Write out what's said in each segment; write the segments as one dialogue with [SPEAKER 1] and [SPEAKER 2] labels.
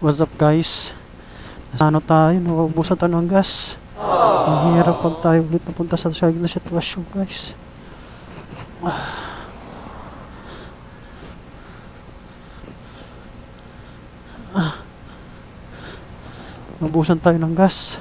[SPEAKER 1] What's up guys? Ano tayo? Naubusan tayo ng gas. Ang hirap pag tayo ulit napunta sa na sitwasyon guys. Naubusan tayo ng gas.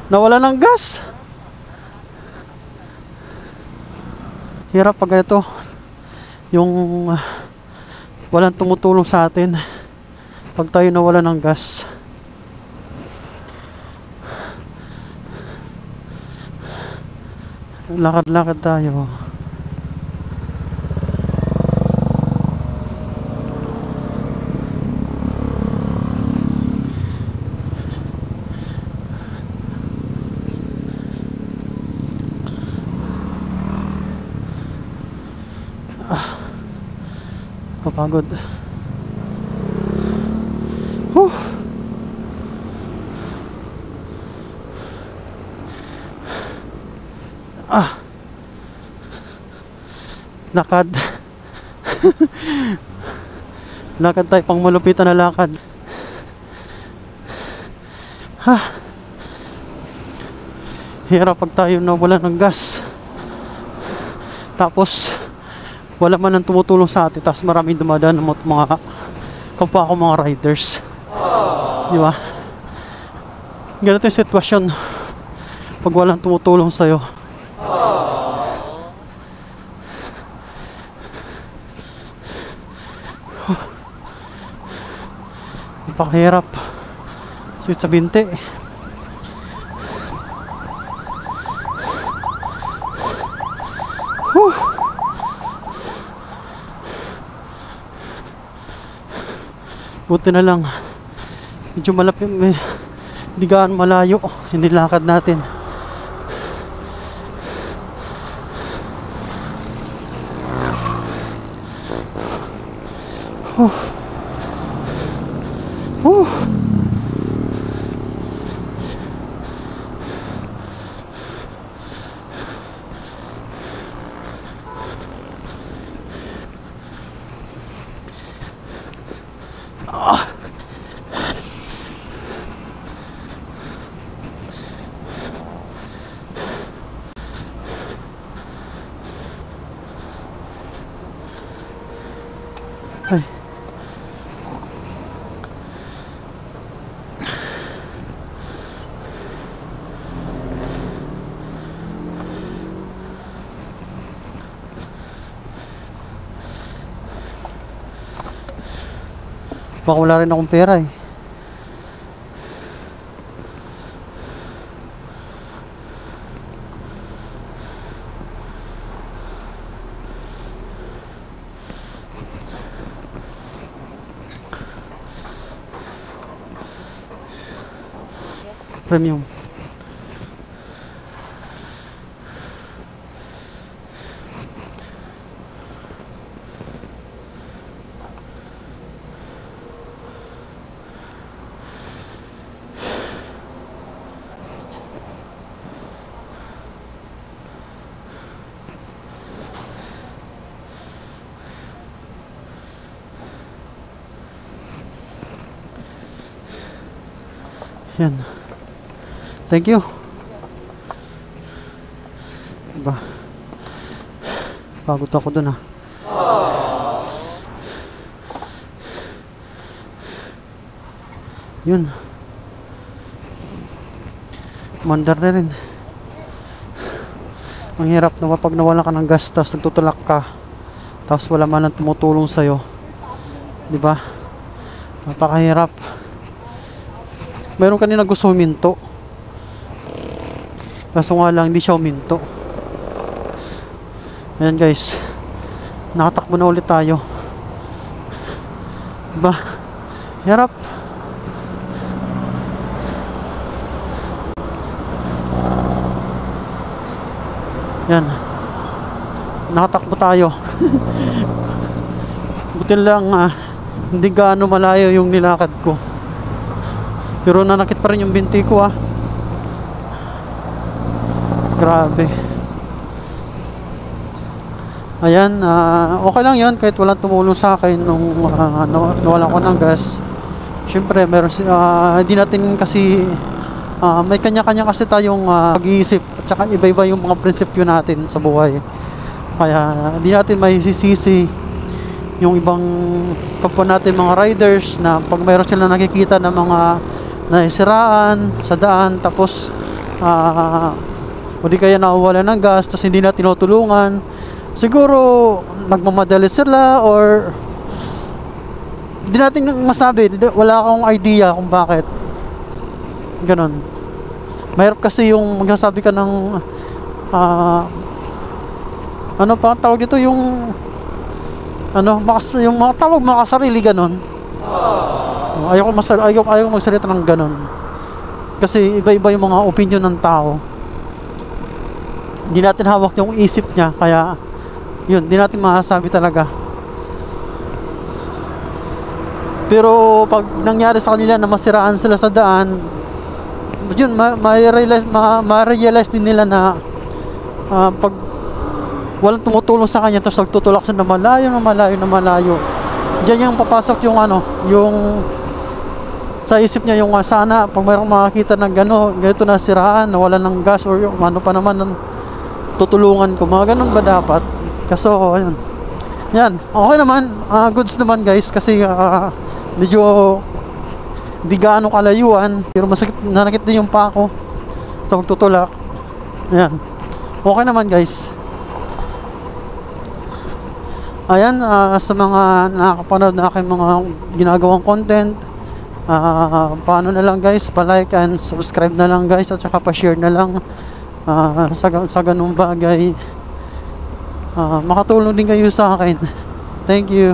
[SPEAKER 1] Nawala ng gas. Hirap pag ganito. Yung walang tumutulong sa atin pag tayo nawala ng gas. Lakad-lakad tayo. Kapagod. Lakad. Lakad tayo, pang malupitan na lakad. Hirap pag tayo nawala ng gas. Tapos wala man ang tumutulong sa atin, tapos maraming dumadaan ng mga kapwa ko mga riders. Di ba? Ganito yung sitwasyon pag walang tumutulong sa'yo. Napakahirap. Sweet sa binti. Buti na lang medyo malapit, hindi gaano malayo hindi lakad natin. Ay. Baka wala rin akong pera eh. Premium. Yan. Thank you. Diba? Pagod ako dun Yun. Mandar na rin. Ang hirap na pag nawala ka ng gas tapos nagtutulak ka tapos wala man ang tumutulong sa'yo. Diba? Napakahirap. Meron kanina gusto huminto. Kaso nga lang hindi siya huminto. Ayan guys. Nakatakbo na ulit tayo. Diba? Hirap. Yan. Nakatakbo tayo. Buti lang hindi gaano malayo yung nilakad ko. Pero nanakit pa rin yung binti ko ah. Grabe. Ayan, okay lang yun kahit walang tumulong sa akin nung nawalan ko ng gas. Siyempre meron hindi natin kasi may kanya-kanya kasi tayong pag-iisip at saka iba-iba yung mga prinsipyo natin sa buhay. Kaya hindi natin maisisisi yung ibang kapwa natin mga riders na pag mayroon silang nakikita na mga naisiraan sa daan, tapos o di kaya nawawala ng gas tapos hindi na tinutulungan, siguro nagmamadali sila or hindi natin masabi, wala akong idea kung bakit ganon. Mahirap kasi yung magsasabi ka ng ano pa tawag dito, yung yung mga tawag makasarili ganon. Ayaw magsalita ng ganon kasi iba-iba yung mga opinion ng tao. Hindi natin hawak yung isip niya, kaya yun, hindi natin masasabi talaga. Pero pag nangyari sa kanila na masiraan sila sa daan, yun, ma-realize din nila na pag walang tumutulong sa kanya tapos nagtutulak siya na malayo, diyan yung papasok yung yung sa isip niya, yung sana pag mayroong makakita ng ganito na siraan, nawalan ng gas or yung ano pa naman, tutulungan ko, mga ganun ba dapat? Kaso ayun, yan, okay naman, goods naman guys, kasi medyo di gaano kalayuan, pero masakit, nanakit din yung pa ako sa pagtutulak. Ayan, okay naman guys. Ayan, sa mga nakakapanood na aking mga ginagawang content, paano na lang guys, pa-like and subscribe na lang guys, at saka pa-share na lang sa ganung bagay. Makatulong din kayo sa akin. Thank you.